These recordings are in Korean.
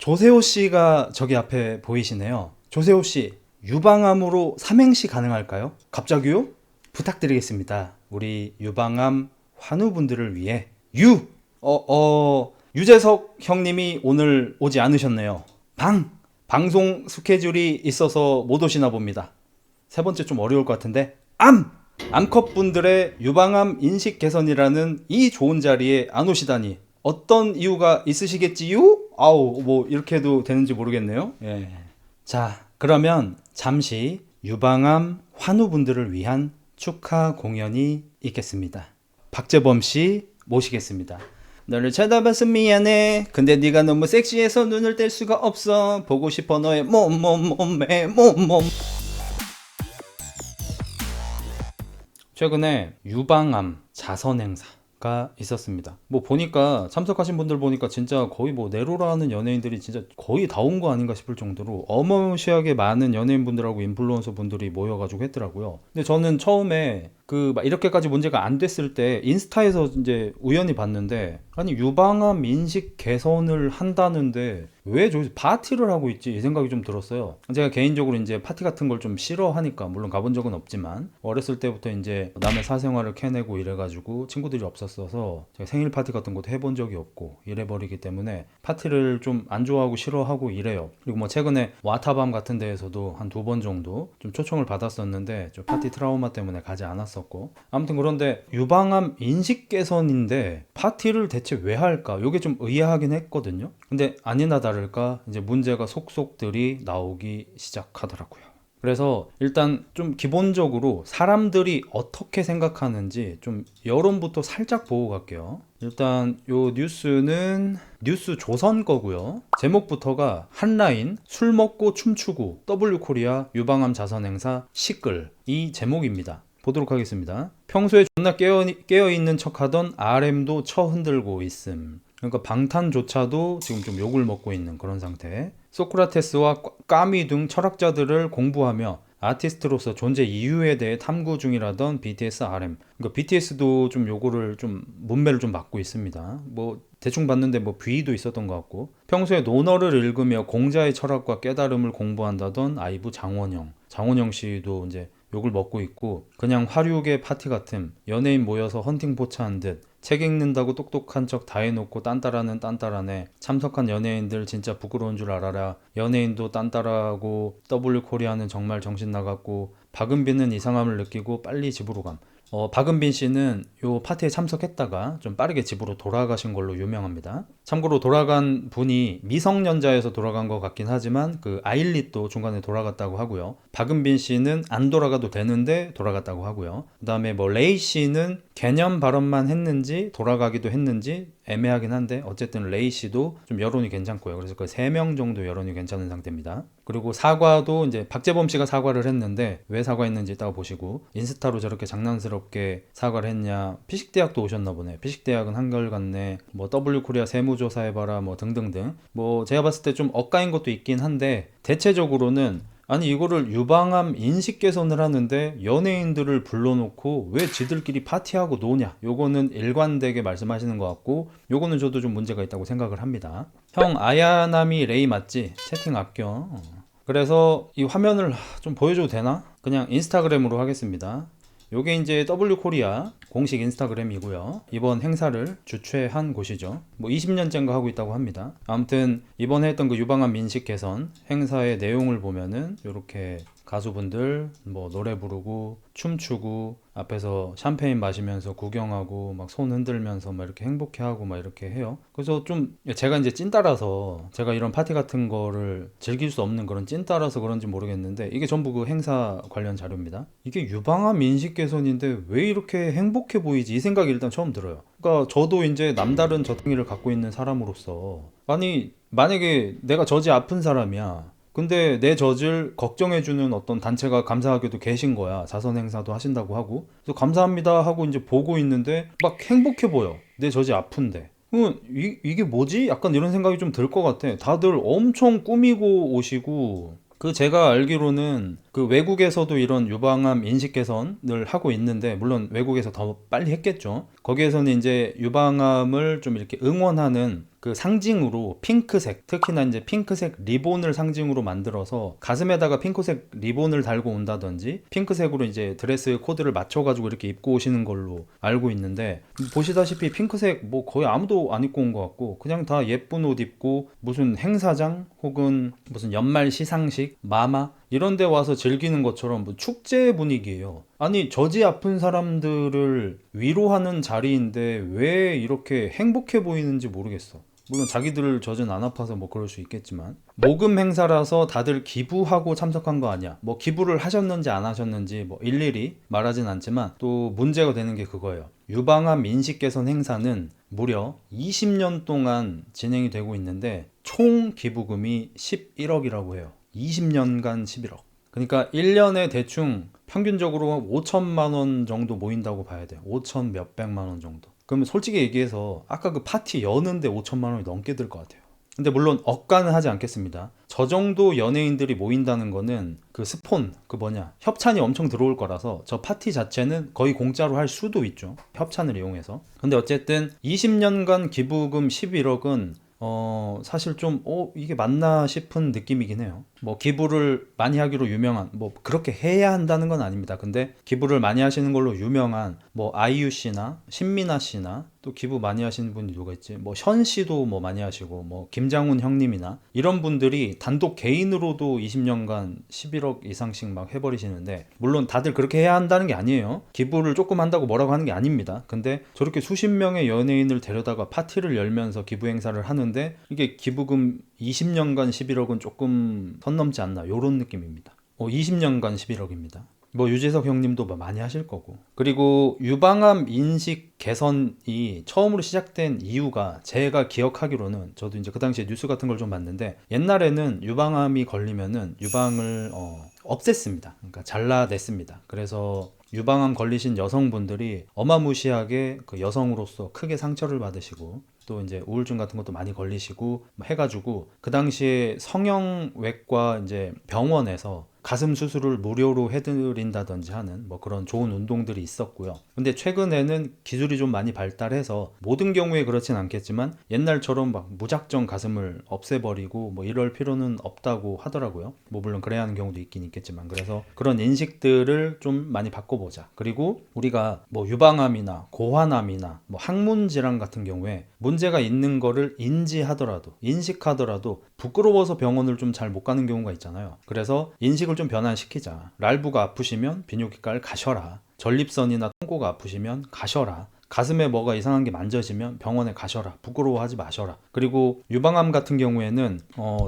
조세호 씨가 저기 앞에 보이시네요. 조세호 씨, 유방암으로 삼행시 가능할까요? 갑자기요? 부탁드리겠습니다. 우리 유방암 환우분들을 위해 유재석 형님이 오늘 오지 않으셨네요. 방송 스케줄이 있어서 못 오시나 봅니다. 세 번째 좀 어려울 것 같은데 암컷 분들의 유방암 인식 개선이라는 이 좋은 자리에 안 오시다니 어떤 이유가 있으시겠지요? 아우 뭐 이렇게 해도 되는지 모르겠네요. 예. 자, 그러면 잠시 유방암 환우분들을 위한 축하 공연이 있겠습니다. 박재범 씨 모시겠습니다. 너를 쳐다봐서 미안해. 근데 네가 너무 섹시해서 눈을 뗄 수가 없어. 보고 싶어 너의 몸매 몸. 최근에 유방암 자선 행사가 있었습니다. 뭐 보니까 참석하신 분들 보니까 진짜 거의 뭐 네로라는 연예인들이 진짜 거의 다 온 거 아닌가 싶을 정도로 어마무시하게 많은 연예인 분들하고 인플루언서 분들이 모여가지고 했더라고요. 근데 저는 처음에 그 막 이렇게까지 문제가 안 됐을 때 인스타에서 이제 우연히 봤는데, 아니 유방암 인식 개선을 한다는데 왜 저기서 파티를 하고 있지 이 생각이 좀 들었어요. 제가 개인적으로 이제 파티 같은 걸 좀 싫어하니까, 물론 가본 적은 없지만 어렸을 때부터 이제 남의 사생활을 캐내고 이래가지고 친구들이 없었어서 제가 생일 파티 같은 것도 해본 적이 없고 이래버리기 때문에 파티를 좀 안 좋아하고 싫어하고 이래요. 그리고 뭐 최근에 와타밤 같은 데에서도 한 2번 정도 좀 초청을 받았었는데 좀 파티 트라우마 때문에 가지 않았었고, 아무튼 그런데 유방암 인식 개선인데 파티를 대체 왜 할까? 이게 좀 의아하긴 했거든요. 근데 아니나 다를까 이제 문제가 속속들이 나오기 시작하더라고요. 그래서 일단 좀 기본적으로 사람들이 어떻게 생각하는지 좀 여론부터 살짝 보고 갈게요. 일단 요 뉴스는 뉴스 조선 거고요. 제목부터가 한라인 술 먹고 춤추고 W코리아 유방암 자선 행사 시끌, 이 제목입니다. 보도록 하겠습니다. 평소에 존나 깨어있는 척하던 RM도 처 흔들고 있음. 그러니까 방탄조차도 지금 좀 욕을 먹고 있는 그런 상태. 소크라테스와 까미 등 철학자들을 공부하며 아티스트로서 존재 이유에 대해 탐구 중이라던 BTS RM. 그러니까 BTS도 좀 요거를 좀 문매를 좀 맞고 있습니다. 뭐 대충 봤는데 뭐 비위도 있었던 것 같고, 평소에 논어를 읽으며 공자의 철학과 깨달음을 공부한다던 아이브 장원영 씨도 이제 욕을 먹고 있고, 그냥 화류계 파티 같음, 연예인 모여서 헌팅 포차한 듯, 책 읽는다고 똑똑한 척 다 해놓고 딴따라는 딴따라네, 참석한 연예인들 진짜 부끄러운 줄 알아라, 연예인도 딴따라하고 W코리아는 정말 정신 나갔고, 박은빈은 이상함을 느끼고 빨리 집으로 감. 박은빈 씨는 요 파티에 참석했다가 좀 빠르게 집으로 돌아가신 걸로 유명합니다. 참고로 돌아간 분이 미성년자여서 돌아간 것 같긴 하지만 그 아일릿도 중간에 돌아갔다고 하고요. 박은빈 씨는 안 돌아가도 되는데 돌아갔다고 하고요. 그 다음에 뭐 레이 씨는 개념 발언만 했는지 돌아가기도 했는지 애매하긴 한데 어쨌든 레이 씨도 좀 여론이 괜찮고요. 그래서 그 3명 정도 여론이 괜찮은 상태입니다. 그리고 사과도 이제 박재범 씨가 사과를 했는데 왜 사과했는지 따로 보시고, 인스타로 저렇게 장난스럽게 사과를 했냐, 피식대학도 오셨나 보네. 피식대학은 한결같네, 뭐 W코리아 세무조사해봐라, 뭐 등등등. 뭐 제가 봤을 때 좀 엇가인 것도 있긴 한데, 대체적으로는 아니 이거를 유방암 인식 개선을 하는데 연예인들을 불러놓고 왜 지들끼리 파티하고 노냐, 요거는 일관되게 말씀하시는 것 같고, 요거는 저도 좀 문제가 있다고 생각을 합니다. 형 아야나미 레이 맞지? 채팅 아껴. 그래서 이 화면을 좀 보여줘도 되나? 그냥 인스타그램으로 하겠습니다. 요게 이제 W코리아 공식 인스타그램이고요. 이번 행사를 주최한 곳이죠. 뭐 20년째인가 하고 있다고 합니다. 아무튼 이번에 했던 그 유방암 인식 개선 행사의 내용을 보면은 요렇게 가수분들 뭐 노래 부르고 춤추고 앞에서 샴페인 마시면서 구경하고 막 손 흔들면서 막 이렇게 행복해하고 막 이렇게 해요. 그래서 좀 제가 이제 찐따라서, 제가 이런 파티 같은 거를 즐길 수 없는 그런 찐따라서 그런지 모르겠는데, 이게 전부 그 행사 관련 자료입니다. 이게 유방암 인식 개선인데 왜 이렇게 행복해 보이지 이 생각이 일단 처음 들어요. 그러니까 저도 이제 남다른 저탱이를 갖고 있는 사람으로서, 아니 만약에 내가 저지 아픈 사람이야. 근데 내 젖을 걱정해주는 어떤 단체가 감사하게도 계신 거야. 자선 행사도 하신다고 하고. 그래서 감사합니다 하고 이제 보고 있는데 막 행복해 보여. 내 젖이 아픈데. 이게 뭐지? 약간 이런 생각이 좀 들 것 같아. 다들 엄청 꾸미고 오시고, 그 제가 알기로는 그 외국에서도 이런 유방암 인식 개선을 하고 있는데, 물론 외국에서 더 빨리 했겠죠. 거기에서는 이제 유방암을 좀 이렇게 응원하는 그 상징으로 핑크색, 특히나 이제 핑크색 리본을 상징으로 만들어서 가슴에다가 핑크색 리본을 달고 온다든지 핑크색으로 이제 드레스 코드를 맞춰가지고 이렇게 입고 오시는 걸로 알고 있는데, 보시다시피 핑크색 뭐 거의 아무도 안 입고 온 것 같고 그냥 다 예쁜 옷 입고 무슨 행사장 혹은 무슨 연말 시상식, 마마 이런 데 와서 즐기는 것처럼 뭐 축제 분위기예요. 아니, 저지 아픈 사람들을 위로하는 자리인데 왜 이렇게 행복해 보이는지 모르겠어. 물론 자기들 젖은 안 아파서 뭐 그럴 수 있겠지만, 모금 행사라서 다들 기부하고 참석한 거 아니야. 뭐 기부를 하셨는지 안 하셨는지 뭐 일일이 말하진 않지만, 또 문제가 되는 게 그거예요. 유방암 인식 개선 행사는 무려 20년 동안 진행이 되고 있는데 총 기부금이 11억이라고 해요. 20년간 11억. 그러니까 1년에 대충 평균적으로 5천만 원 정도 모인다고 봐야 돼요. 5천 몇백만 원 정도. 그러면 솔직히 얘기해서 아까 그 파티 여는데 5천만 원이 넘게 들 것 같아요. 근데 물론 억가는 하지 않겠습니다. 저 정도 연예인들이 모인다는 거는 그 스폰, 그 뭐냐, 협찬이 엄청 들어올 거라서 저 파티 자체는 거의 공짜로 할 수도 있죠. 협찬을 이용해서. 근데 어쨌든 20년간 기부금 11억은 사실 좀, 이게 맞나 싶은 느낌이긴 해요. 뭐, 기부를 많이 하기로 유명한, 뭐, 그렇게 해야 한다는 건 아닙니다. 근데, 기부를 많이 하시는 걸로 유명한, 뭐, 아이유 씨나, 신민아 씨나, 또 기부 많이 하시는 분이 누가 있지? 뭐, 현 씨도 뭐 많이 하시고, 뭐, 김장훈 형님이나, 이런 분들이 단독 개인으로도 20년간 11억 이상씩 막 해버리시는데, 물론 다들 그렇게 해야 한다는 게 아니에요. 기부를 조금 한다고 뭐라고 하는 게 아닙니다. 근데, 저렇게 수십 명의 연예인을 데려다가 파티를 열면서 기부 행사를 하는데, 이게 기부금 20년간 11억은 조금 선 넘지 않나, 요런 느낌입니다. 20년간 11억입니다. 뭐 유재석 형님도 뭐 많이 하실 거고. 그리고 유방암 인식 개선이 처음으로 시작된 이유가, 제가 기억하기로는, 저도 이제 그 당시에 뉴스 같은 걸 좀 봤는데, 옛날에는 유방암이 걸리면은 유방을 없앴습니다. 그러니까 잘라냈습니다. 그래서 유방암 걸리신 여성분들이 어마무시하게 그 여성으로서 크게 상처를 받으시고, 또 이제 우울증 같은 것도 많이 걸리시고 해가지고, 그 당시에 성형외과 이제 병원에서 가슴 수술을 무료로 해드린다든지 하는 뭐 그런 좋은 운동들이 있었고요. 근데 최근에는 기술이 좀 많이 발달해서, 모든 경우에 그렇진 않겠지만 옛날처럼 막 무작정 가슴을 없애버리고 뭐 이럴 필요는 없다고 하더라고요. 뭐 물론 그래야 하는 경우도 있긴 있겠지만, 그래서 그런 인식들을 좀 많이 바꿔보자. 그리고 우리가 뭐 유방암이나 고환암이나 뭐 항문 질환 같은 경우에 문제가 있는 거를 인지하더라도, 인식하더라도 부끄러워서 병원을 좀 잘 못 가는 경우가 있잖아요. 그래서 인식을 좀 변환시키자. 랄부가 아프시면 비뇨기과를 가셔라. 전립선이나 통고가 아프시면 가셔라. 가슴에 뭐가 이상한 게 만져지면 병원에 가셔라. 부끄러워하지 마셔라. 그리고 유방암 같은 경우에는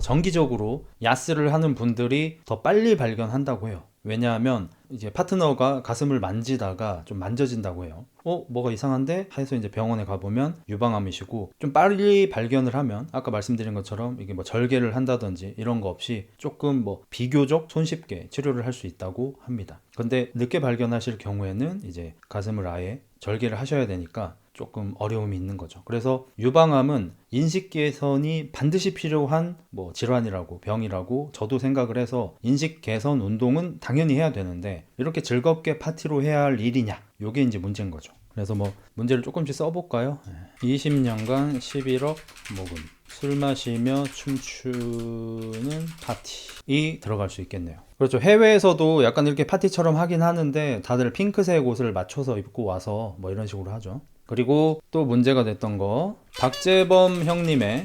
정기적으로 야스를 하는 분들이 더 빨리 발견한다고 해요. 왜냐하면 이제 파트너가 가슴을 만지다가 좀 만져진다고 해요. 뭐가 이상한데? 해서 이제 병원에 가보면 유방암이시고, 좀 빨리 발견을 하면 아까 말씀드린 것처럼 이게 뭐 절개를 한다든지 이런 거 없이 조금 뭐 비교적 손쉽게 치료를 할 수 있다고 합니다. 근데 늦게 발견하실 경우에는 이제 가슴을 아예 절개를 하셔야 되니까 조금 어려움이 있는 거죠. 그래서 유방암은 인식 개선이 반드시 필요한 뭐 질환이라고, 병이라고 저도 생각을 해서, 인식 개선 운동은 당연히 해야 되는데 이렇게 즐겁게 파티로 해야 할 일이냐, 요게 이제 문제인 거죠. 그래서 뭐 문제를 조금씩 써볼까요? 20년간 11억 모금, 술 마시며 춤추는 파티 들어갈 수 있겠네요. 그렇죠. 해외에서도 약간 이렇게 파티처럼 하긴 하는데 다들 핑크색 옷을 맞춰서 입고 와서 뭐 이런 식으로 하죠. 그리고 또 문제가 됐던 거, 박재범 형님의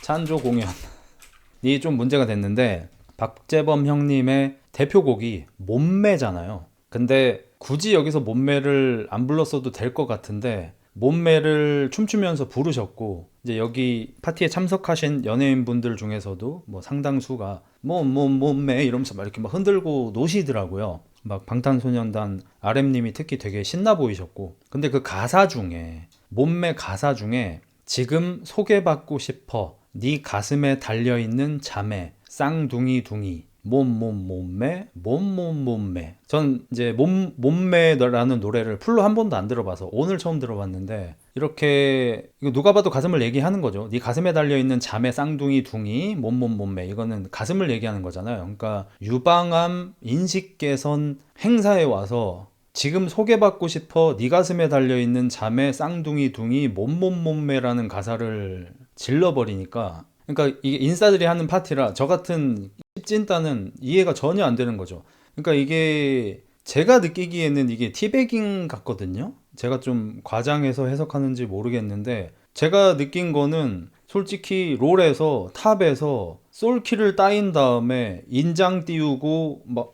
찬조 공연이 좀 문제가 됐는데, 박재범 형님의 대표곡이 몸매잖아요. 근데 굳이 여기서 몸매를 안 불렀어도 될 것 같은데 몸매를 춤추면서 부르셨고, 이제 여기 파티에 참석하신 연예인분들 중에서도 뭐 상당수가 몸매 이러면서 막 이렇게 막 흔들고 노시더라고요. 막 방탄소년단 RM님이 특히 되게 신나 보이셨고, 근데 그 가사 중에, 몸매 가사 중에 지금 소개받고 싶어, 네 가슴에 달려있는 자매, 쌍둥이 둥이, 몸매. 전 이제 몸매라는 노래를 풀로 한 번도 안 들어봐서 오늘 처음 들어봤는데, 이렇게 이거 누가 봐도 가슴을 얘기하는 거죠. 네 가슴에 달려있는 자매, 쌍둥이 둥이, 몸매, 이거는 가슴을 얘기하는 거잖아요. 그러니까 유방암 인식 개선 행사에 와서 지금 소개받고 싶어, 네 가슴에 달려있는 자매, 쌍둥이 둥이, 몸매라는 가사를 질러버리니까, 그러니까 이게 인싸들이 하는 파티라 저 같은 찐따는 이해가 전혀 안 되는 거죠. 그러니까 이게 제가 느끼기에는 이게 티베깅 같거든요. 제가 좀 과장해서 해석하는지 모르겠는데, 제가 느낀 거는 솔직히 롤에서 탑에서 솔킬을 따인 다음에 인장 띄우고 막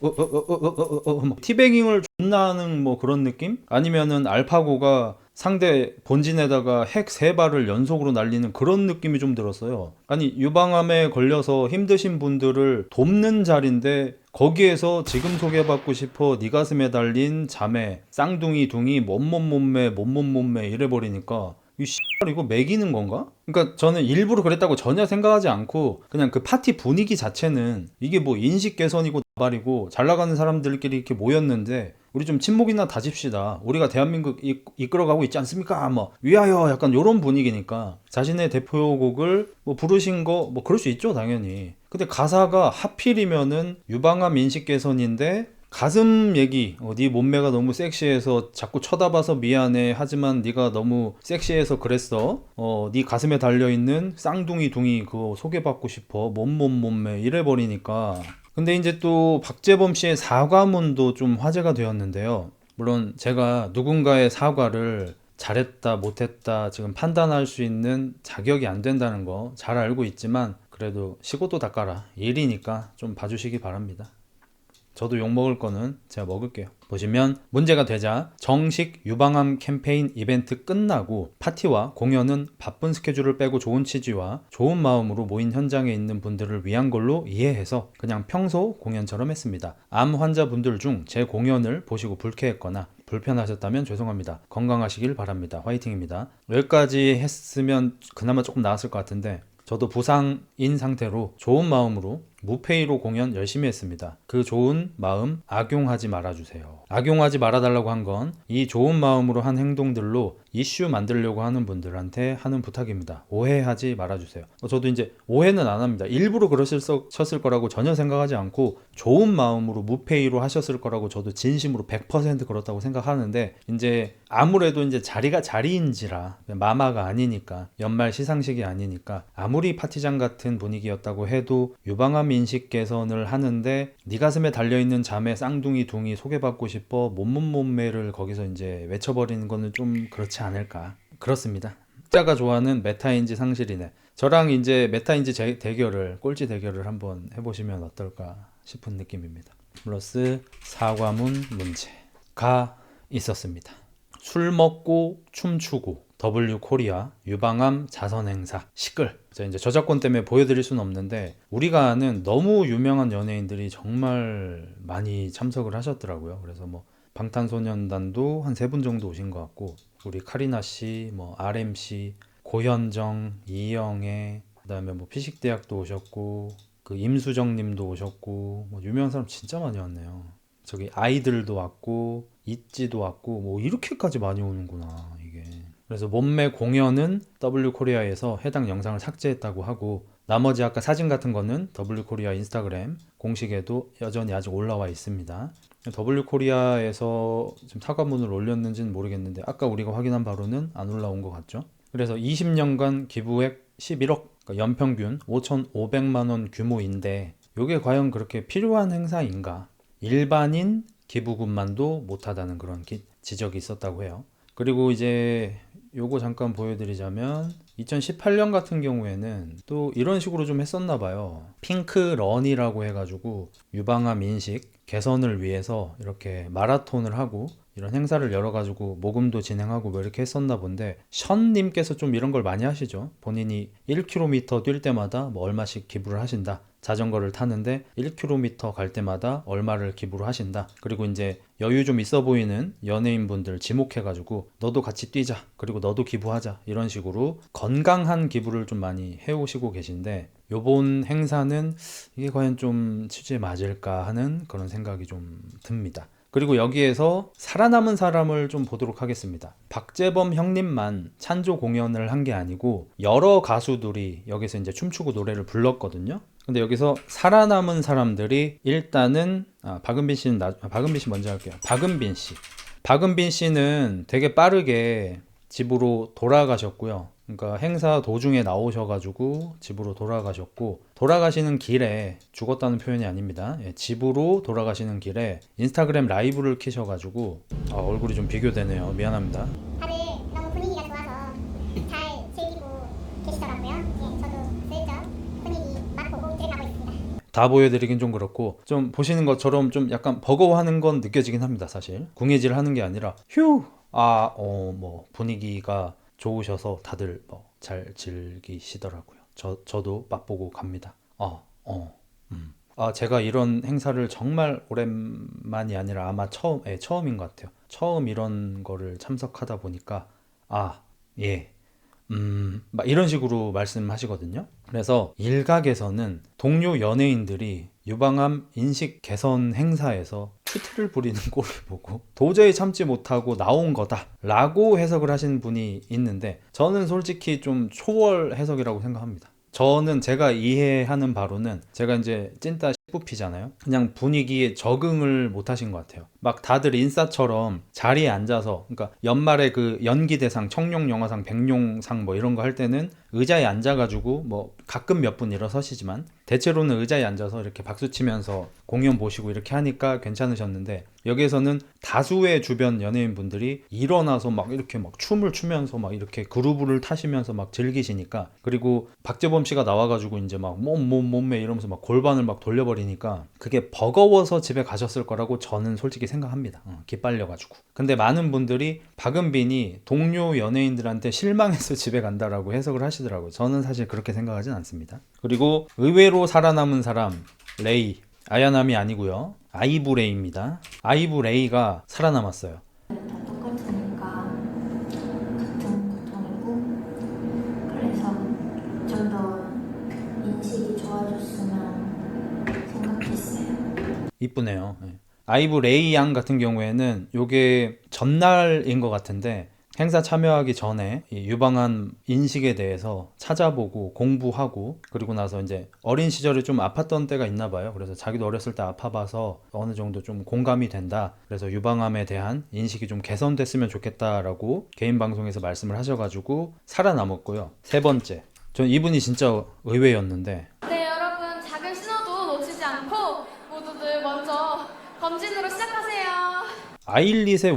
티베깅을 존나 하는 뭐 그런 느낌? 아니면은 알파고가 상대 본진에다가 핵 3발을 연속으로 날리는 그런 느낌이 좀 들었어요. 아니, 유방암에 걸려서 힘드신 분들을 돕는 자리인데 거기에서 지금 소개받고 싶어 네 가슴에 달린 자매 쌍둥이 둥이 몸몸몸매 이래버리니까 이 씨발 이거 매기는 건가? 그러니까 저는 일부러 그랬다고 전혀 생각하지 않고, 그냥 그 파티 분위기 자체는 이게 뭐 인식 개선이고 나발이고 잘 나가는 사람들끼리 이렇게 모였는데 우리 좀 친목이나 다집시다. 우리가 대한민국 이끌어가고 있지 않습니까? 뭐 위하여 약간 이런 분위기니까 자신의 대표곡을 뭐 부르신 거 뭐 그럴 수 있죠, 당연히. 근데 가사가 하필이면은 유방암 인식 개선인데 가슴 얘기, 네 몸매가 너무 섹시해서 자꾸 쳐다봐서 미안해. 하지만 네가 너무 섹시해서 그랬어. 네 가슴에 달려있는 쌍둥이 둥이 그거 소개받고 싶어. 몸매 이래버리니까. 근데 이제 또 박재범 씨의 사과문도 좀 화제가 되었는데요. 물론 제가 누군가의 사과를 잘했다, 못했다 지금 판단할 수 있는 자격이 안 된다는 거 잘 알고 있지만, 그래도 시고도 닦아라. 일이니까 좀 봐주시기 바랍니다. 저도 욕먹을 거는 제가 먹을게요. 보시면 문제가 되자 정식 유방암 캠페인 이벤트 끝나고 파티와 공연은 바쁜 스케줄을 빼고 좋은 취지와 좋은 마음으로 모인 현장에 있는 분들을 위한 걸로 이해해서 그냥 평소 공연처럼 했습니다. 암 환자분들 중 제 공연을 보시고 불쾌했거나 불편하셨다면 죄송합니다. 건강하시길 바랍니다. 화이팅입니다. 여기까지 했으면 그나마 조금 나았을 것 같은데, 저도 부상인 상태로 좋은 마음으로 무페이로 공연 열심히 했습니다. 그 좋은 마음 악용하지 말아주세요. 악용하지 말아달라고 한 건 이 좋은 마음으로 한 행동들로 이슈 만들려고 하는 분들한테 하는 부탁입니다. 오해하지 말아주세요. 저도 이제 오해는 안 합니다. 일부러 그러셨을 거라고 전혀 생각하지 않고 좋은 마음으로 무페이로 하셨을 거라고 저도 진심으로 100% 그렇다고 생각하는데, 이제 아무래도 이제 자리가 자리인지라 마마가 아니니까, 연말 시상식이 아니니까, 아무리 파티장 같은 분위기였다고 해도 유방암 인식 개선을 하는데 네 가슴에 달려있는 자매 쌍둥이 둥이 소개받고 싶어 몸매를 거기서 이제 외쳐버리는 거는 좀 그렇지 않을까. 그렇습니다. 자가 좋아하는 메타인지 상실이네. 저랑 이제 메타인지 대결을, 꼴찌 대결을 한번 해보시면 어떨까 싶은 느낌입니다. 플러스 사과문 문제가 있었습니다. 술 먹고 춤추고 W 코리아 유방암 자선 행사 시끌. 제가 이제 저작권 때문에 보여드릴 수는 없는데, 우리가 아는 너무 유명한 연예인들이 정말 많이 참석을 하셨더라고요. 그래서 뭐 방탄소년단도 한 3분 정도 오신 것 같고, 우리 카리나 씨, 뭐 RMC, 고현정, 이영애, 그다음에 뭐 피식대학도 오셨고, 그 임수정 님도 오셨고, 뭐 유명한 사람 진짜 많이 왔네요. 저기 아이들도 왔고, 있지도 왔고, 뭐 이렇게까지 많이 오는구나 이게. 그래서 몸매 공연은 W코리아에서 해당 영상을 삭제했다고 하고, 나머지 아까 사진 같은 거는 W코리아 인스타그램 공식에도 여전히 아직 올라와 있습니다. W코리아에서 지금 사과문을 올렸는지는 모르겠는데 아까 우리가 확인한 바로는 안 올라온 것 같죠. 그래서 20년간 기부액 11억, 그러니까 연평균 5,500만 원 규모인데, 이게 과연 그렇게 필요한 행사인가? 일반인 기부금만도 못하다는 그런 지적이 있었다고 해요. 그리고 이제 요거 잠깐 보여드리자면 2018년 같은 경우에는 또 이런 식으로 좀 했었나 봐요. 핑크런이라고 해가지고 유방암 인식 개선을 위해서 이렇게 마라톤을 하고 이런 행사를 열어가지고 모금도 진행하고 뭐 이렇게 했었나 본데, 션님께서 좀 이런 걸 많이 하시죠. 본인이 1km 뛸 때마다 뭐 얼마씩 기부를 하신다. 자전거를 타는데 1km 갈 때마다 얼마를 기부를 하신다. 그리고 이제 여유 좀 있어 보이는 연예인분들 지목해가지고 너도 같이 뛰자. 그리고 너도 기부하자. 이런 식으로 건강한 기부를 좀 많이 해오시고 계신데, 요번 행사는 이게 과연 좀 취지에 맞을까 하는 그런 생각이 좀 듭니다. 그리고 여기에서 살아남은 사람을 좀 보도록 하겠습니다. 박재범 형님만 찬조 공연을 한 게 아니고 여러 가수들이 여기서 이제 춤추고 노래를 불렀거든요. 근데 여기서 살아남은 사람들이 일단은 박은빈 씨 먼저 할게요. 박은빈 씨는 되게 빠르게 집으로 돌아가셨고요. 그러니까 행사 도중에 나오셔가지고 집으로 돌아가셨고, 돌아가시는 길에, 죽었다는 표현이 아닙니다. 예, 집으로 돌아가시는 길에 인스타그램 라이브를 켜셔가지고, 얼굴이 좀 비교되네요. 미안합니다. 다들 너무 분위기가 좋아서 잘 즐기고 계시더라고요. 예, 저도 슬쩍 분위기 맛보고 들어가고 있습니다. 다 보여드리긴 좀 그렇고, 좀 보시는 것처럼 좀 약간 버거워하는 건 느껴지긴 합니다. 사실 궁예질 하는 게 아니라 휴! 뭐 분위기가 좋으셔서 다들 뭐 잘 즐기시더라고요. 저도 맛보고 갑니다. 제가 이런 행사를 정말 오랜만이 아니라 아마 처음인 것 같아요. 처음 이런 거를 참석하다 보니까, 예, 막 이런 식으로 말씀하시거든요. 그래서 일각에서는 동료 연예인들이 유방암 인식 개선 행사에서 큐티를 부리는 꼴을 보고 도저히 참지 못하고 나온 거다라고 해석을 하시는 분이 있는데, 저는 솔직히 좀 초월 해석이라고 생각합니다. 저는 제가 이해하는 바로는, 제가 이제 찐따 10부피잖아요. 그냥 분위기에 적응을 못 하신 것 같아요. 막 다들 인싸처럼 자리에 앉아서, 그러니까 연말에 그 연기대상, 청룡영화상, 백룡상 뭐 이런 거 할 때는 의자에 앉아가지고 뭐 가끔 몇 분 일어서시지만 대체로는 의자에 앉아서 이렇게 박수 치면서 공연 보시고 이렇게 하니까 괜찮으셨는데, 여기에서는 다수의 주변 연예인분들이 일어나서 막 이렇게 막 춤을 추면서 막 이렇게 그루브를 타시면서 막 즐기시니까, 그리고 박재범 씨가 나와가지고 이제 막 몸매 이러면서 막 골반을 막 돌려버리니까 그게 버거워서 집에 가셨을 거라고 저는 솔직히 생각합니다. 기빨려가지고. 근데 많은 분들이 박은빈이 동료 연예인들한테 실망해서 집에 간다라고 해석을 하시더라고요. 저는 사실 그렇게 생각하진 않습니다. 그리고 의외로 살아남은 사람, 레이, 아야남이 아니고요, 아이브레이입니다. 아이브레이가 살아남았어요. 다 똑같으니까 같은 고통이고, 그래서 좀 더 인식이 좋아졌으면 생각했어요. 이쁘네요. 예. 아이브레이 양 같은 경우에는 요게 전날인 것 같은데, 행사 참여하기 전에 이 유방암 인식에 대해서 찾아보고 공부하고, 그리고 나서 이제 어린 시절에 좀 아팠던 때가 있나 봐요. 그래서 자기도 어렸을 때 아파봐서 어느 정도 좀 공감이 된다. 그래서 유방암에 대한 인식이 좀 개선됐으면 좋겠다라고 개인 방송에서 말씀을 하셔가지고 살아남았고요. 세 번째, 전 이분이 진짜 의외였는데, 네, 여러분, 작은 신호도 놓치지 않고 모두들 먼저 검진으로 시작하세요. 아일릿의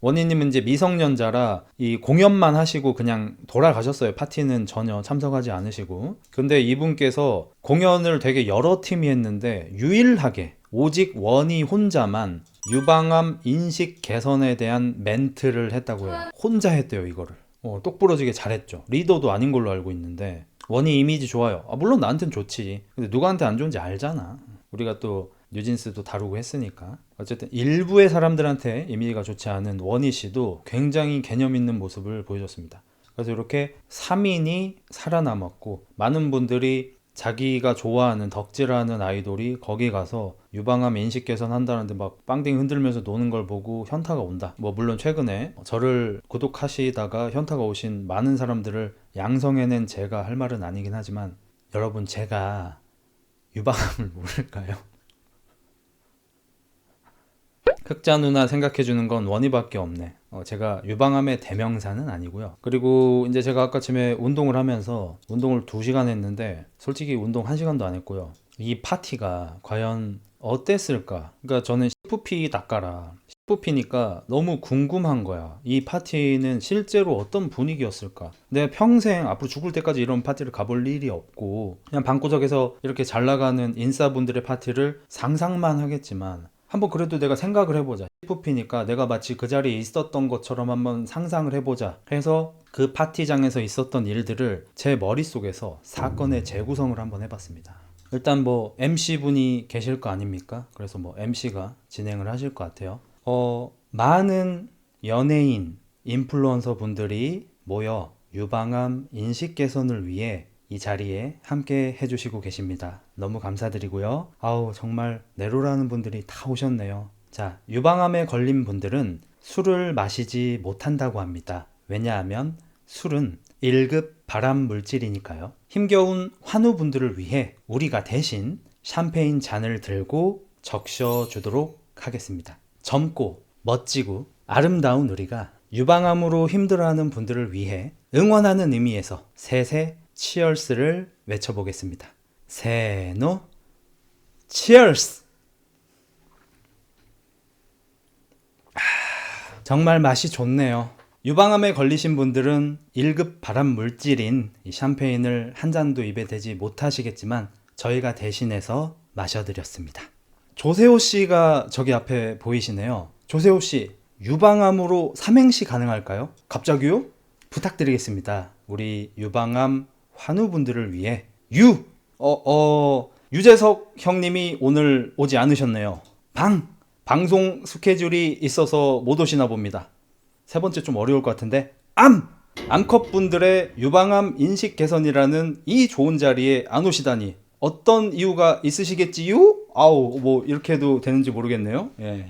원희님은 이제 미성년자라 이 공연만 하시고 그냥 돌아가셨어요. 파티는 전혀 참석하지 않으시고. 근데 이분께서 공연을 되게 여러 팀이 했는데 유일하게 오직 원희 혼자만 유방암 인식 개선에 대한 멘트를 했다고 해요. 혼자 했대요, 이거를. 똑부러지게 잘했죠. 리더도 아닌 걸로 알고 있는데. 원희 이미지 좋아요. 물론 나한텐 좋지. 근데 누구한테 안 좋은지 알잖아. 우리가 또 뉴진스도 다루고 했으니까. 어쨌든 일부의 사람들한테 이미지가 좋지 않은 원희 씨도 굉장히 개념 있는 모습을 보여줬습니다. 그래서 이렇게 3인이 살아남았고, 많은 분들이 자기가 좋아하는 덕질하는 아이돌이 거기 가서 유방암 인식 개선한다는데 막 빵댕이 흔들면서 노는 걸 보고 현타가 온다. 뭐 물론 최근에 저를 구독하시다가 현타가 오신 많은 사람들을 양성해낸 제가 할 말은 아니긴 하지만, 여러분, 제가 유방암을 모를까요? 흑자 누나 생각해주는 건 원희밖에 없네. 제가 유방암의 대명사는 아니고요. 그리고 이제 제가 아까쯤에 운동을 하면서 운동을 2시간 했는데 솔직히 운동 1시간도 안 했고요. 이 파티가 과연 어땠을까? 그러니까 저는 10부피 닦아라. 10부피니까 너무 궁금한 거야. 이 파티는 실제로 어떤 분위기였을까? 내가 평생 앞으로 죽을 때까지 이런 파티를 가볼 일이 없고, 그냥 방구석에서 이렇게 잘 나가는 인싸분들의 파티를 상상만 하겠지만, 한번 그래도 내가 생각을 해보자. 10부피니까 내가 마치 그 자리에 있었던 것처럼 한번 상상을 해보자 해서 그 파티장에서 있었던 일들을 제 머릿속에서 사건의 재구성을 한번 해봤습니다. 일단 뭐 MC분이 계실 거 아닙니까? 그래서 뭐 MC가 진행을 하실 것 같아요. 많은 연예인, 인플루언서 분들이 모여 유방암 인식 개선을 위해 이 자리에 함께 해주시고 계십니다. 너무 감사드리고요. 정말 내로라는 분들이 다 오셨네요. 자, 유방암에 걸린 분들은 술을 마시지 못한다고 합니다. 왜냐하면 술은 1급 발암 물질이니까요. 힘겨운 환우분들을 위해 우리가 대신 샴페인 잔을 들고 적셔주도록 하겠습니다. 젊고 멋지고 아름다운 우리가 유방암으로 힘들어하는 분들을 위해 응원하는 의미에서 셋의 치얼스를 외쳐보겠습니다. 세노 치얼스! 정말 맛이 좋네요. 유방암에 걸리신 분들은 1급 발암 물질인 이 샴페인을 한 잔도 입에 대지 못하시겠지만 저희가 대신해서 마셔드렸습니다. 조세호 씨가 저기 앞에 보이시네요. 조세호 씨, 유방암으로 삼행시 가능할까요? 갑자기요? 부탁드리겠습니다. 우리 유방암 환우분들을 위해 유재석 형님이 오늘 오지 않으셨네요. 방송 스케줄이 있어서 못 오시나 봅니다. 세 번째 좀 어려울 것 같은데 암컷 분들의 유방암 인식 개선이라는 이 좋은 자리에 안 오시다니 어떤 이유가 있으시겠지요? 아우 뭐 이렇게 해도 되는지 모르겠네요. 예.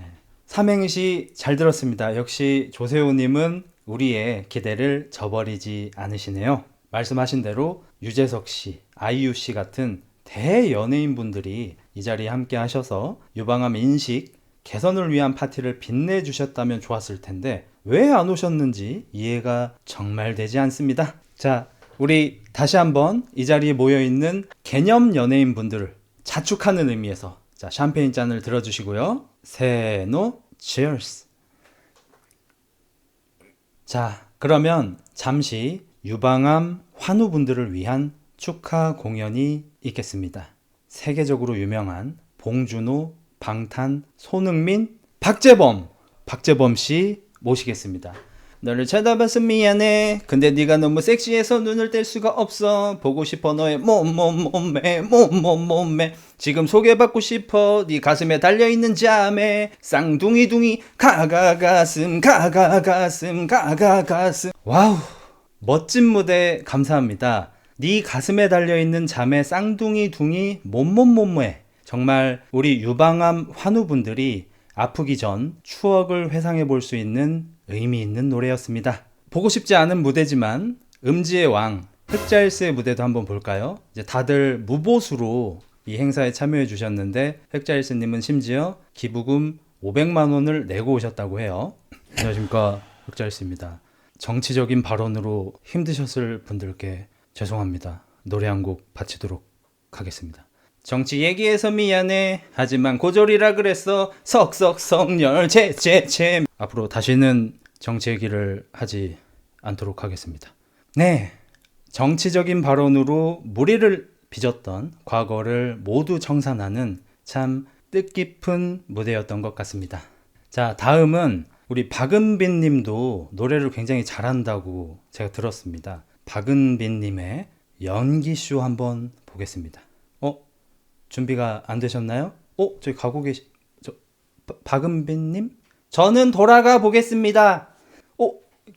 삼행시 잘 들었습니다. 역시 조세호님은 우리의 기대를 저버리지 않으시네요. 말씀하신 대로 유재석 씨, 아이유 씨 같은 대연예인 분들이 이 자리에 함께 하셔서 유방암 인식 개선을 위한 파티를 빛내주셨다면 좋았을 텐데 왜 안 오셨는지 이해가 정말 되지 않습니다. 자, 우리 다시 한번 이 자리에 모여있는 개념 연예인 분들을 자축하는 의미에서 자, 샴페인 잔을 들어주시고요. 세노 치얼스. 자, 그러면 잠시 유방암 환우분들을 위한 축하 공연이 있겠습니다. 세계적으로 유명한 봉준호, 방탄, 손흥민, 박재범 씨 모시겠습니다. 너를 쳐다봐서 미안해. 근데 네가 너무 섹시해서 눈을 뗄 수가 없어. 보고 싶어 너의 몸매. 지금 소개받고 싶어. 네 가슴에 달려있는 자매. 쌍둥이 가가가슴. 와우, 멋진 무대 감사합니다. 네 가슴에 달려있는 자매 쌍둥이 몸매. 정말 우리 유방암 환우분들이 아프기 전 추억을 회상해 볼 수 있는 의미 있는 노래였습니다. 보고 싶지 않은 무대지만 음지의 왕 흑자일스의 무대도 한번 볼까요? 이제 다들 무보수로 이 행사에 참여해 주셨는데 흑자일스님은 심지어 기부금 500만 원을 내고 오셨다고 해요. 안녕하십니까, 흑자일스입니다. 정치적인 발언으로 힘드셨을 분들께 죄송합니다. 노래 한 곡 바치도록 하겠습니다. 정치 얘기해서 미안해. 하지만 고졸이라 그랬어. 석석석열 채. 앞으로 다시는 정치 얘기를 하지 않도록 하겠습니다. 네, 정치적인 발언으로 무리를 빚었던 과거를 모두 청산하는 참 뜻깊은 무대였던 것 같습니다. 자, 다음은 우리 박은빈 님도 노래를 굉장히 잘한다고 제가 들었습니다. 박은빈 님의 연기쇼 한번 보겠습니다. 준비가 안 되셨나요? 저기 가고 박은빈 님? 저는 돌아가 보겠습니다.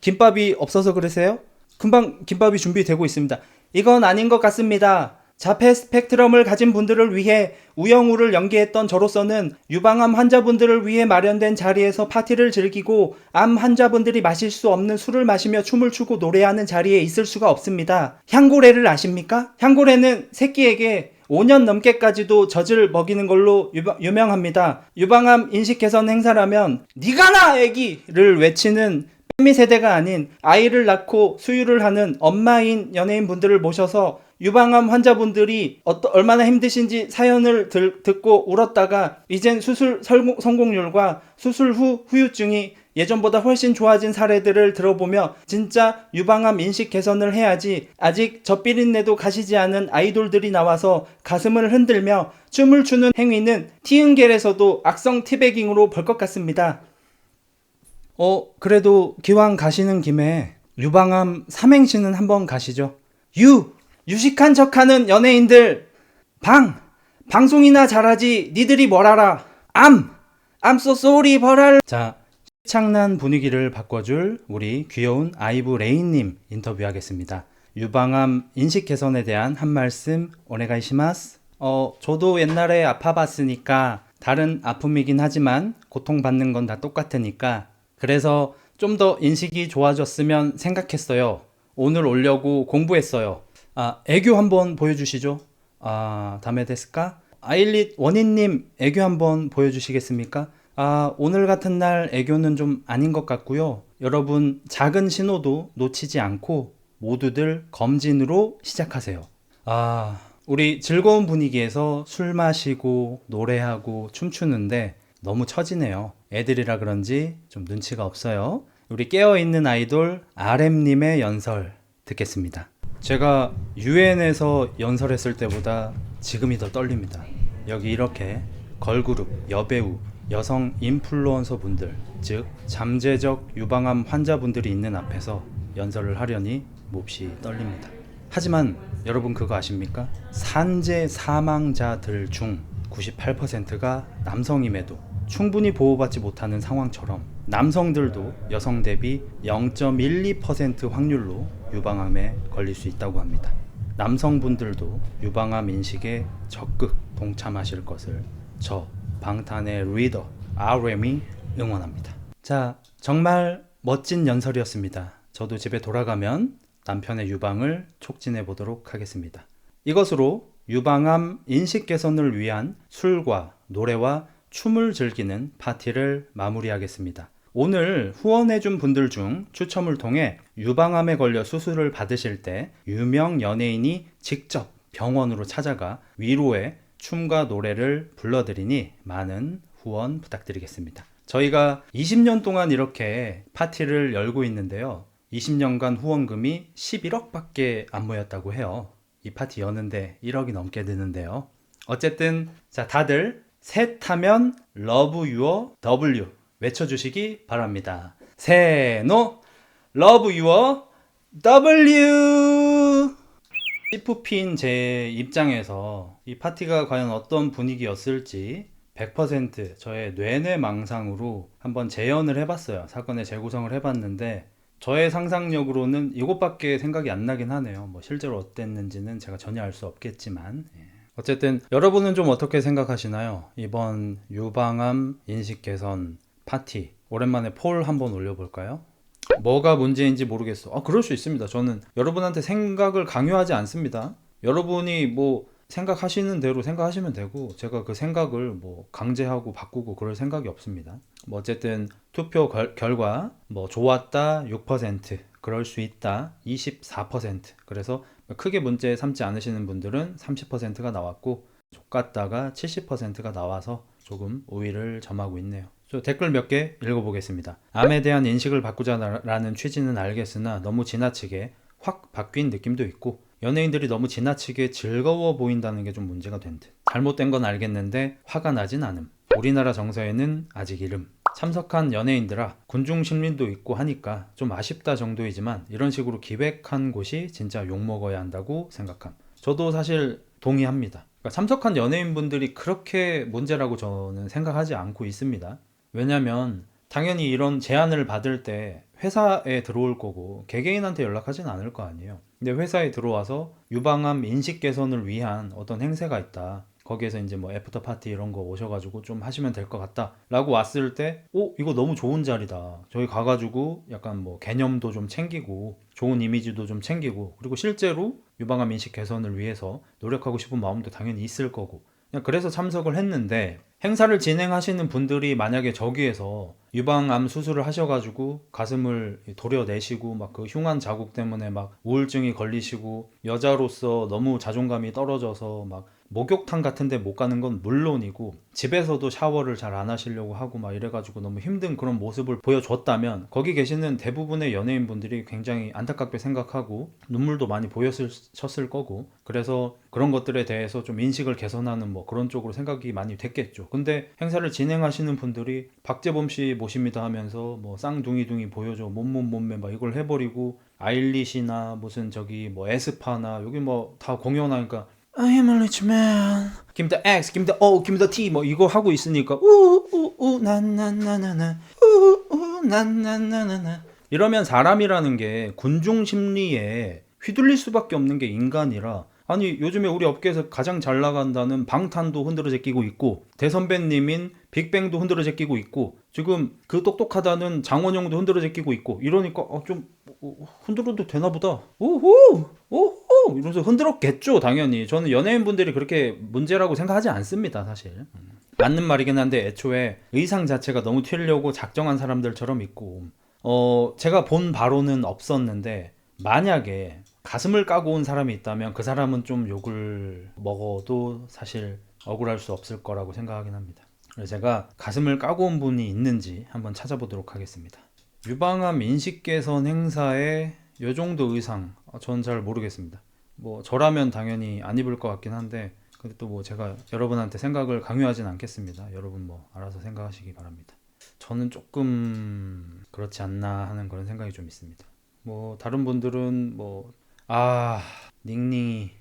김밥이 없어서 그러세요? 금방 김밥이 준비되고 있습니다. 이건 아닌 것 같습니다. 자폐 스펙트럼을 가진 분들을 위해 우영우를 연기했던 저로서는 유방암 환자분들을 위해 마련된 자리에서 파티를 즐기고 암 환자분들이 마실 수 없는 술을 마시며 춤을 추고 노래하는 자리에 있을 수가 없습니다. 향고래를 아십니까? 향고래는 새끼에게 5년 넘게까지도 젖을 먹이는 걸로 유명합니다. 유방암 인식 개선 행사라면 네가 나 애기를 외치는 뺨미 세대가 아닌 아이를 낳고 수유를 하는 엄마인 연예인 분들을 모셔서 유방암 환자분들이 얼마나 힘드신지 사연을 듣고 울었다가 이젠 수술 성공률과 수술 후 후유증이 예전보다 훨씬 좋아진 사례들을 들어보며 진짜 유방암 인식 개선을 해야지 아직 젖비린내도 가시지 않은 아이돌들이 나와서 가슴을 흔들며 춤을 추는 행위는 티은겔에서도 악성 티베깅으로 볼 것 같습니다. 그래도 기왕 가시는 김에 유방암 삼행시는 한번 가시죠. 유식한 척하는 연예인들. 방송이나 잘하지 니들이 뭘 알아. I'm so sorry 버랄. 자, 시창난 분위기를 바꿔줄 우리 귀여운 아이브 레인님 인터뷰하겠습니다. 유방암 인식 개선에 대한 한 말씀 오네가이시마스. 저도 옛날에 아파봤으니까 다른 아픔이긴 하지만 고통받는 건 다 똑같으니까 그래서 좀 더 인식이 좋아졌으면 생각했어요. 오늘 오려고 공부했어요. 애교 한번 보여주시죠. 다음에 데스까? 아일릿 원희님 애교 한번 보여주시겠습니까? 오늘 같은 날 애교는 좀 아닌 것 같고요. 여러분 작은 신호도 놓치지 않고 모두들 검진으로 시작하세요. 우리 즐거운 분위기에서 술 마시고 노래하고 춤추는데 너무 처지네요. 애들이라 그런지 좀 눈치가 없어요. 우리 깨어있는 아이돌 RM님의 연설 듣겠습니다. 제가 UN에서 연설했을 때보다 지금이 더 떨립니다. 여기 이렇게 걸그룹, 여배우, 여성 인플루언서 분들, 즉 잠재적 유방암 환자분들이 있는 앞에서 연설을 하려니 몹시 떨립니다. 하지만 여러분 그거 아십니까? 산재 사망자들 중 98%가 남성임에도 충분히 보호받지 못하는 상황처럼 남성들도 여성 대비 0.12% 확률로 유방암에 걸릴 수 있다고 합니다. 남성분들도 유방암 인식에 적극 동참하실 것을 저 방탄의 리더 RM이 응원합니다. 자, 정말 멋진 연설이었습니다. 저도 집에 돌아가면 남편의 유방을 촉진해 보도록 하겠습니다. 이것으로 유방암 인식 개선을 위한 술과 노래와 춤을 즐기는 파티를 마무리하겠습니다. 오늘 후원해준 분들 중 추첨을 통해 유방암에 걸려 수술을 받으실 때 유명 연예인이 직접 병원으로 찾아가 위로의 춤과 노래를 불러드리니 많은 후원 부탁드리겠습니다. 저희가 20년 동안 이렇게 파티를 열고 있는데요. 20년간 후원금이 11억밖에 안 모였다고 해요. 이 파티 여는데 1억이 넘게 드는데요. 어쨌든 자, 다들 셋 하면 Love Your W 외쳐주시기 바랍니다. 세노 Love Your W. CFP인 제 입장에서 이 파티가 과연 어떤 분위기였을지 100% 저의 뇌뇌망상으로 한번 재현을 해봤어요. 사건의 재구성을 해봤는데 저의 상상력으로는 이것밖에 생각이 안 나긴 하네요. 뭐 실제로 어땠는지는 제가 전혀 알 수 없겠지만 어쨌든 여러분은 좀 어떻게 생각하시나요? 이번 유방암 인식 개선 파티 오랜만에 폴 한번 올려볼까요? 뭐가 문제인지 모르겠어. 그럴 수 있습니다. 저는 여러분한테 생각을 강요하지 않습니다. 여러분이 뭐 생각하시는 대로 생각하시면 되고 제가 그 생각을 뭐 강제하고 바꾸고 그럴 생각이 없습니다. 뭐 어쨌든 투표 결과 뭐 좋았다 6%, 그럴 수 있다 24%, 그래서 크게 문제 삼지 않으시는 분들은 30%가 나왔고 족같다가 70%가 나와서 조금 우위를 점하고 있네요. 저 댓글 몇 개 읽어보겠습니다. 암에 대한 인식을 바꾸자라는 취지는 알겠으나 너무 지나치게 확 바뀐 느낌도 있고 연예인들이 너무 지나치게 즐거워 보인다는 게 좀 문제가 된 듯. 잘못된 건 알겠는데 화가 나진 않음. 우리나라 정서에는 아직 이름. 참석한 연예인들아 군중 심리도 있고 하니까 좀 아쉽다 정도이지만 이런 식으로 기획한 곳이 진짜 욕먹어야 한다고 생각함. 저도 사실 동의합니다. 그러니까 참석한 연예인분들이 그렇게 문제라고 저는 생각하지 않고 있습니다. 왜냐면 당연히 이런 제안을 받을 때 회사에 들어올 거고 개개인한테 연락하진 않을 거 아니에요. 근데 회사에 들어와서 유방암 인식 개선을 위한 어떤 행사가 있다. 거기에서 이제 뭐 애프터 파티 이런 거 오셔가지고 좀 하시면 될 것 같다 라고 왔을 때 이거 너무 좋은 자리다. 저희 가가지고 약간 뭐 개념도 좀 챙기고 좋은 이미지도 좀 챙기고 그리고 실제로 유방암 인식 개선을 위해서 노력하고 싶은 마음도 당연히 있을 거고 그냥 그래서 참석을 했는데 행사를 진행하시는 분들이 만약에 저기에서 유방암 수술을 하셔가지고 가슴을 도려내시고 막 그 흉한 자국 때문에 막 우울증이 걸리시고 여자로서 너무 자존감이 떨어져서 막 목욕탕 같은 데 못 가는 건 물론이고 집에서도 샤워를 잘 안 하시려고 하고 막 이래가지고 너무 힘든 그런 모습을 보여줬다면 거기 계시는 대부분의 연예인분들이 굉장히 안타깝게 생각하고 눈물도 많이 보였을 거고 그래서 그런 것들에 대해서 좀 인식을 개선하는 뭐 그런 쪽으로 생각이 많이 됐겠죠. 근데 행사를 진행하시는 분들이 박재범 씨 모십니다 하면서 뭐 쌍둥이 보여줘 몸매 막 이걸 해버리고 아일리시나 무슨 저기 뭐 에스파나 여기 뭐 다 공연하니까 I am a rich man. Give me the X, give me the O, give me the T 뭐 이거 하고 있으니까 나나나나나 나나나나나 이러면 사람이라는 게 군중 심리에 휘둘릴 수밖에 없는 게 인간이라 아니 요즘에 우리 업계에서 가장 잘 나간다는 방탄도 흔들어 제끼고 있고 대선배님인 빅뱅도 흔들어 제끼고 있고 지금 그 똑똑하다는 장원영도 흔들어 제끼고 있고 이러니까 좀 흔들어도 되나 보다 오호 이러면서 흔들었겠죠. 당연히 저는 연예인분들이 그렇게 문제라고 생각하지 않습니다. 사실 맞는 말이긴 한데 애초에 의상 자체가 너무 튀려고 작정한 사람들처럼 있고 제가 본 바로는 없었는데 만약에 가슴을 까고 온 사람이 있다면 그 사람은 좀 욕을 먹어도 사실 억울할 수 없을 거라고 생각하긴 합니다. 그래서 제가 가슴을 까고 온 분이 있는지 한번 찾아보도록 하겠습니다. 유방암 인식 개선 행사에 요 정도 의상, 전 잘 모르겠습니다. 뭐 저라면 당연히 안 입을 것 같긴 한데, 근데 또 뭐 제가 여러분한테 생각을 강요하진 않겠습니다. 여러분 뭐 알아서 생각하시기 바랍니다. 저는 조금 그렇지 않나 하는 그런 생각이 좀 있습니다. 뭐 다른 분들은 뭐 닝닝이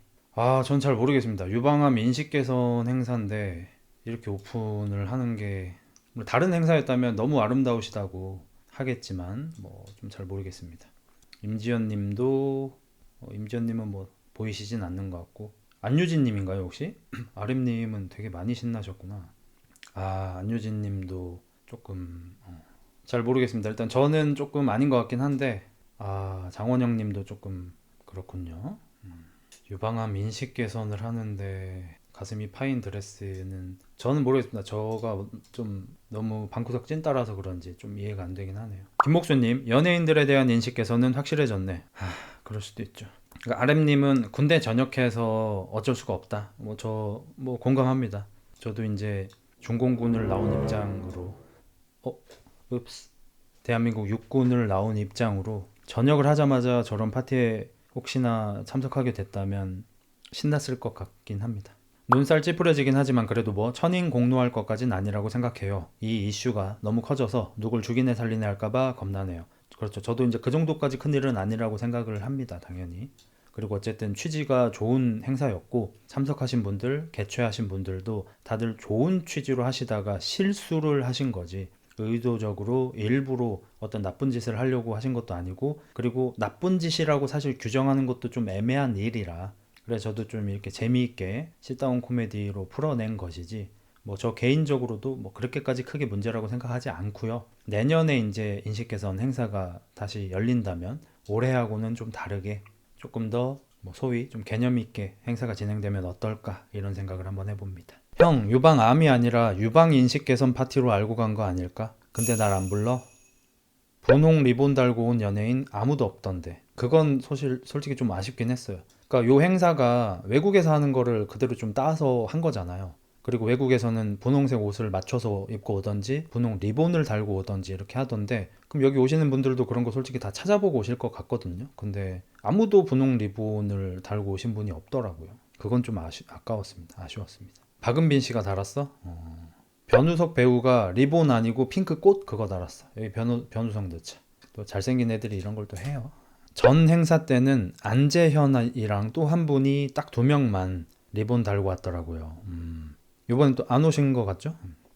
전 잘 모르겠습니다. 유방암 인식 개선 행사인데 이렇게 오픈을 하는 게 다른 행사였다면 너무 아름다우시다고 하겠지만 뭐 좀 잘 모르겠습니다. 임지연님도 임지연님은 뭐 보이시진 않는 것 같고, 안유진님인가요 혹시? 아름님은 되게 많이 신나셨구나. 안유진님도 조금 잘 모르겠습니다. 일단 저는 조금 아닌 것 같긴 한데, 장원영님도 조금 그렇군요. 유방암 인식 개선을 하는데 가슴이 파인 드레스는 저는 모르겠습니다. 저가 좀 너무 방구석 찐따라서 그런지 좀 이해가 안 되긴 하네요. 김목수님, 연예인들에 대한 인식 개선은 확실해졌네. 그럴 수도 있죠. 그러니까 RM님은 군대 전역해서 어쩔 수가 없다. 저 공감합니다. 저도 이제 중공군을 나온 입장으로 대한민국 육군을 나온 입장으로 전역을 하자마자 저런 파티에 혹시나 참석하게 됐다면 신났을 것 같긴 합니다. 눈살 찌푸려지긴 하지만 그래도 뭐 천인 공노할 것까진 아니라고 생각해요. 이 이슈가 너무 커져서 누굴 죽이네 살리네 할까봐 겁나네요. 그렇죠. 저도 이제 그 정도까지 큰 일은 아니라고 생각을 합니다. 당연히. 그리고 어쨌든 취지가 좋은 행사였고 참석하신 분들, 개최하신 분들도 다들 좋은 취지로 하시다가 실수를 하신 거지, 의도적으로 일부러 어떤 나쁜 짓을 하려고 하신 것도 아니고, 그리고 나쁜 짓이라고 사실 규정하는 것도 좀 애매한 일이라 그래 저도 좀 이렇게 재미있게 sit-down 코미디로 풀어낸 것이지, 뭐 저 개인적으로도 뭐 그렇게까지 크게 문제라고 생각하지 않고요. 내년에 이제 인식 개선 행사가 다시 열린다면 올해하고는 좀 다르게 조금 더 뭐 소위 좀 개념 있게 행사가 진행되면 어떨까 이런 생각을 한번 해봅니다. 형, 유방암이 아니라 유방 인식 개선 파티로 알고 간 거 아닐까? 근데 날 안 불러? 분홍 리본 달고 온 연예인 아무도 없던데. 그건 솔직히 좀 아쉽긴 했어요. 그러니까 요 행사가 외국에서 하는 거를 그대로 좀 따서 한 거잖아요. 그리고 외국에서는 분홍색 옷을 맞춰서 입고 오던지 분홍 리본을 달고 오던지 이렇게 하던데, 그럼 여기 오시는 분들도 그런 거 솔직히 다 찾아보고 오실 것 같거든요. 근데 아무도 분홍 리본을 달고 오신 분이 없더라고요. 그건 좀 아까웠습니다. 아쉬웠습니다. 박은빈 씨가 달았어? 변우석 배우가 리본 아니고 핑크 꽃 그거 달았어. 여기 변우석 넣자. 또 잘생긴 애들이 이런 걸 또 해요. 전 행사 때는 안재현이랑 또 한 분이 딱 2명만 리본 달고 왔더라고요. 이번엔 또 안 오신 것 같죠?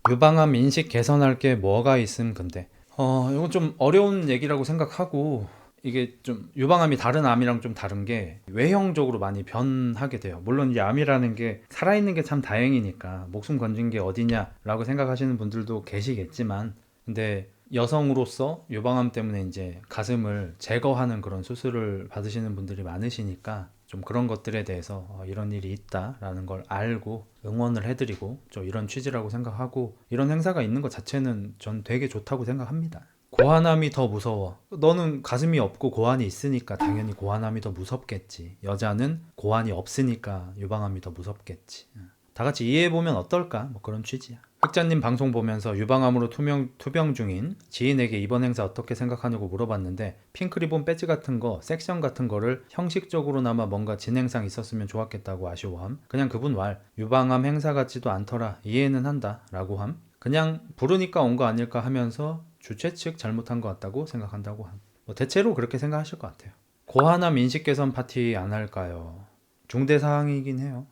유방암 인식 개선할 게 뭐가 있음 근데 이건 좀 어려운 얘기라고 생각하고, 이게 좀 유방암이 다른 암이랑 좀 다른 게 외형적으로 많이 변하게 돼요. 물론 이 암이라는 게 살아있는 게 참 다행이니까 목숨 건진 게 어디냐라고 생각하시는 분들도 계시겠지만, 근데 여성으로서 유방암 때문에 이제 가슴을 제거하는 그런 수술을 받으시는 분들이 많으시니까 좀 그런 것들에 대해서 이런 일이 있다라는 걸 알고 응원을 해드리고 이런 취지라고 생각하고, 이런 행사가 있는 것 자체는 전 되게 좋다고 생각합니다. 고환암이 더 무서워. 너는 가슴이 없고 고환이 있으니까 당연히 고환암이 더 무섭겠지. 여자는 고환이 없으니까 유방암이 더 무섭겠지. 다 같이 이해해보면 어떨까? 뭐 그런 취지야. 흑자님 방송 보면서 유방암으로 투병 중인 지인에게 이번 행사 어떻게 생각하냐고 물어봤는데, 핑크리본 배지 같은 거, 섹션 같은 거를 형식적으로나마 뭔가 진행상 있었으면 좋았겠다고 아쉬워함. 그냥 그분 말 유방암 행사 같지도 않더라, 이해는 한다 라고 함. 그냥 부르니까 온 거 아닐까 하면서 주최 측 잘못한 것 같다고 생각한다고 함. 뭐 대체로 그렇게 생각하실 것 같아요. 고환암 인식 개선 파티 안 할까요? 중대 사항이긴 해요.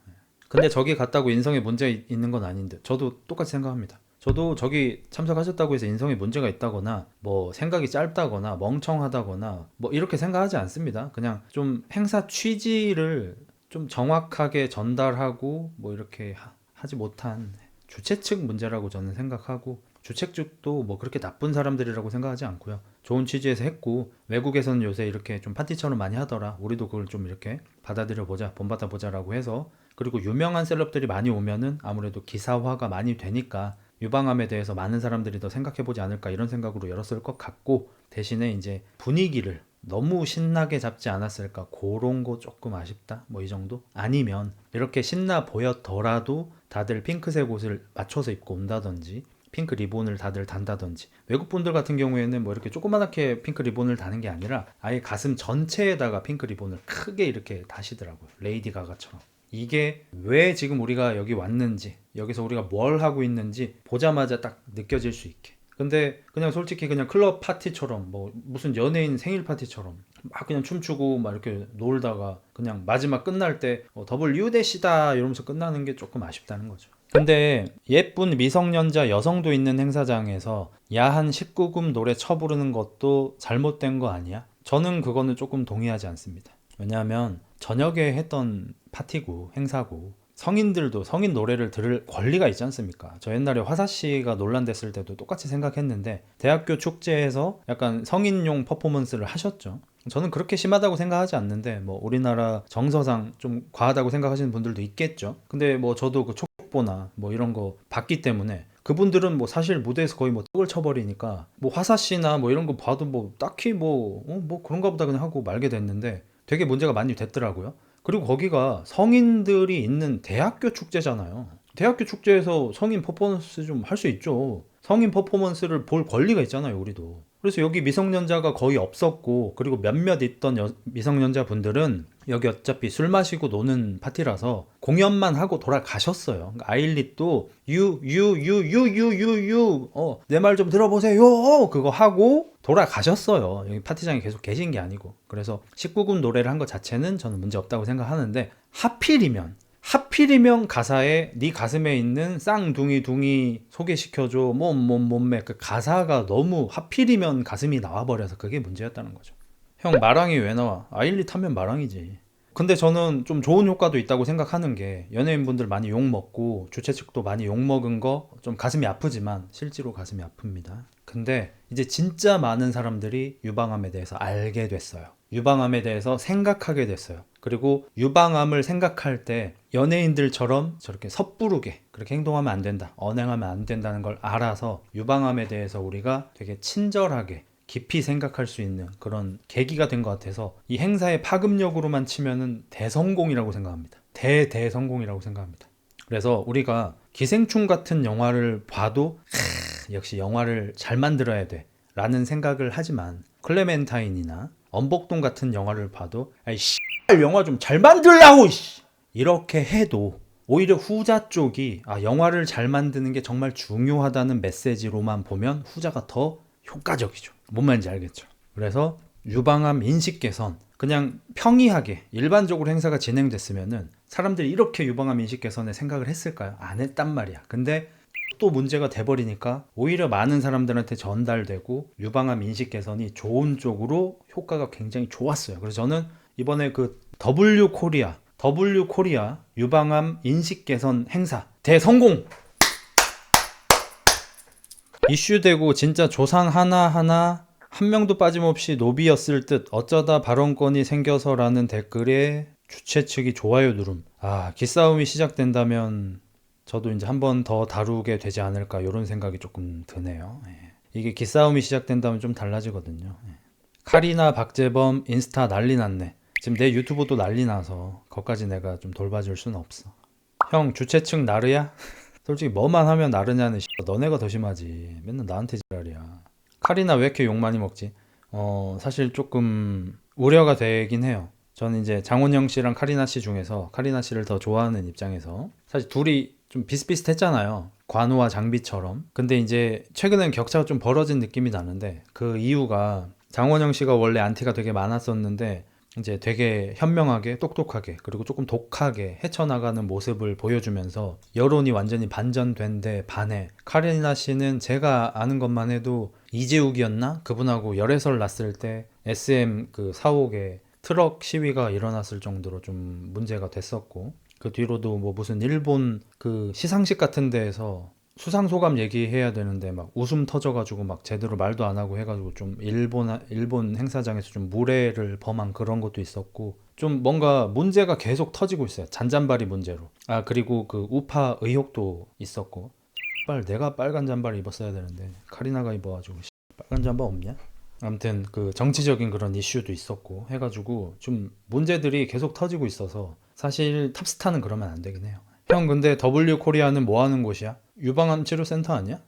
근데 저기 갔다고 인성에 문제 있는 건 아닌데, 저도 똑같이 생각합니다. 저도 저기 참석하셨다고 해서 인성에 문제가 있다거나 뭐 생각이 짧다거나 멍청하다거나 뭐 이렇게 생각하지 않습니다. 그냥 좀 행사 취지를 좀 정확하게 전달하고 뭐 이렇게 하지 못한 주최 측 문제라고 저는 생각하고, 주최 측도 뭐 그렇게 나쁜 사람들이라고 생각하지 않고요. 좋은 취지에서 했고, 외국에서는 요새 이렇게 좀 파티처럼 많이 하더라, 우리도 그걸 좀 이렇게 받아들여 보자, 본받아 보자라고 해서, 그리고 유명한 셀럽들이 많이 오면은 아무래도 기사화가 많이 되니까 유방암에 대해서 많은 사람들이 더 생각해 보지 않을까 이런 생각으로 열었을 것 같고, 대신에 이제 분위기를 너무 신나게 잡지 않았을까? 그런 거 조금 아쉽다. 뭐 이 정도? 아니면 이렇게 신나 보였더라도 다들 핑크색 옷을 맞춰서 입고 온다든지 핑크 리본을 다들 단다든지 외국 분들 같은 경우에는 뭐 이렇게 조그맣게 핑크 리본을 다는 게 아니라 아예 가슴 전체에다가 핑크 리본을 크게 이렇게 다시더라고요. 레이디 가가처럼. 이게 왜 지금 우리가 여기 왔는지 여기서 우리가 뭘 하고 있는지 보자마자 딱 느껴질 수 있게. 근데 그냥 솔직히 그냥 클럽 파티처럼 뭐 무슨 연예인 생일 파티처럼 막 그냥 춤추고 막 이렇게 놀다가 그냥 마지막 끝날 때 W대시다 이러면서 끝나는 게 조금 아쉽다는 거죠. 근데 예쁜 미성년자 여성도 있는 행사장에서 야한 19금 노래 쳐부르는 것도 잘못된 거 아니야? 저는 그거는 조금 동의하지 않습니다. 왜냐하면 저녁에 했던 파티고 행사고 성인들도 성인 노래를 들을 권리가 있지 않습니까? 저 옛날에 화사씨가 논란됐을 때도 똑같이 생각했는데 대학교 축제에서 약간 성인용 퍼포먼스를 하셨죠. 저는 그렇게 심하다고 생각하지 않는데 뭐 우리나라 정서상 좀 과하다고 생각하시는 분들도 있겠죠. 근데 뭐 저도 그 촉보나 뭐 이런 거 봤기 때문에 그분들은 뭐 사실 무대에서 거의 뭐 떡을 쳐버리니까 뭐 화사씨나 뭐 이런 거 봐도 뭐 딱히 뭐 그런가 보다 그냥 하고 말게 됐는데 되게 문제가 많이 됐더라고요. 그리고 거기가 성인들이 있는 대학교 축제잖아요. 대학교 축제에서 성인 퍼포먼스 좀 할 수 있죠. 성인 퍼포먼스를 볼 권리가 있잖아요, 우리도. 그래서 여기 미성년자가 거의 없었고, 그리고 몇몇 있던 미성년자 분들은 여기 어차피 술 마시고 노는 파티라서 공연만 하고 돌아가셨어요. 그러니까 아일릿도 내 말 좀 들어보세요 그거 하고 돌아가셨어요. 여기 파티장에 계속 계신 게 아니고. 그래서 19금 노래를 한 것 자체는 저는 문제 없다고 생각하는데 하필이면 가사에 네 가슴에 있는 쌍둥이 둥이 소개시켜줘 몸매 그 가사가 너무 하필이면 가슴이 나와버려서 그게 문제였다는 거죠. 형 마랑이 왜 나와? 아일릿 하면 마랑이지. 근데 저는 좀 좋은 효과도 있다고 생각하는 게 연예인분들 많이 욕먹고 주최 측도 많이 욕먹은 거 좀 가슴이 아프지만 실제로 가슴이 아픕니다. 근데 이제 진짜 많은 사람들이 유방암에 대해서 알게 됐어요. 유방암에 대해서 생각하게 됐어요. 그리고 유방암을 생각할 때 연예인들처럼 저렇게 섣부르게 그렇게 행동하면 안 된다, 언행하면 안 된다는 걸 알아서 유방암에 대해서 우리가 되게 친절하게 깊이 생각할 수 있는 그런 계기가 된 것 같아서 이 행사의 파급력으로만 치면은 대성공이라고 생각합니다. 대성공이라고 생각합니다. 그래서 우리가 기생충 같은 영화를 봐도 역시 영화를 잘 만들어야 돼 라는 생각을 하지만 클레멘타인이나 엄복동 같은 영화를 봐도 아이 영화 좀 잘 만들라고 이렇게 해도 오히려 후자 쪽이 영화를 잘 만드는 게 정말 중요하다는 메시지로만 보면 후자가 더 효과적이죠. 뭔 말인지 알겠죠? 그래서 유방암 인식 개선 그냥 평이하게 일반적으로 행사가 진행됐으면은 사람들이 이렇게 유방암 인식 개선에 생각을 했을까요? 안 했단 말이야. 근데 또 문제가 돼버리니까 오히려 많은 사람들한테 전달되고 유방암 인식 개선이 좋은 쪽으로 효과가 굉장히 좋았어요. 그래서 저는 이번에 그 W 코리아 유방암 인식 개선 행사 대성공! 이슈되고 진짜 조상 하나하나 한 명도 빠짐없이 노비였을 듯 어쩌다 발언권이 생겨서라는 댓글에 주최 측이 좋아요 누름. 기싸움이 시작된다면 저도 이제 한 번 더 다루게 되지 않을까 이런 생각이 조금 드네요. 이게 기싸움이 시작된다면 좀 달라지거든요. 카리나 박재범 인스타 난리 났네. 지금 내 유튜브도 난리 나서 거기까지 내가 좀 돌봐줄 수는 없어. 형 주최 측 나르야? 솔직히 뭐만 하면 나르냐는 너네가 더 심하지. 맨날 나한테 지랄이야. 카리나 왜 이렇게 욕 많이 먹지? 사실 조금 우려가 되긴 해요. 저는 이제 장원영 씨랑 카리나 씨 중에서 카리나 씨를 더 좋아하는 입장에서 사실 둘이 좀 비슷비슷했잖아요. 관우와 장비처럼. 근데 이제 최근엔 격차가 좀 벌어진 느낌이 나는데 그 이유가 장원영 씨가 원래 안티가 되게 많았었는데 이제 되게 현명하게 똑똑하게 그리고 조금 독하게 헤쳐나가는 모습을 보여주면서 여론이 완전히 반전된 데 반해 카리나 씨는 제가 아는 것만 해도 이재욱이었나? 그분하고 열애설 났을 때 SM 그 사옥에 트럭 시위가 일어났을 정도로 좀 문제가 됐었고 그 뒤로도 뭐 무슨 일본 그 시상식 같은 데에서 수상소감 얘기해야 되는데 막 웃음 터져가지고 막 제대로 말도 안 하고 해가지고 좀 일본 행사장에서 좀 무례를 범한 그런 것도 있었고 좀 뭔가 문제가 계속 터지고 있어요. 잔잔바리 문제로. 그리고 그 우파 의혹도 있었고 내가 빨간 잠바를 입었어야 되는데 카리나가 입어가지고 빨간 잠바 없냐? 아무튼 그 정치적인 그런 이슈도 있었고 해가지고 좀 문제들이 계속 터지고 있어서 사실 탑스타는 그러면 안 되긴 해요. 형 근데 W 코리아는 뭐 하는 곳이야? 유방암 치료센터 아니야?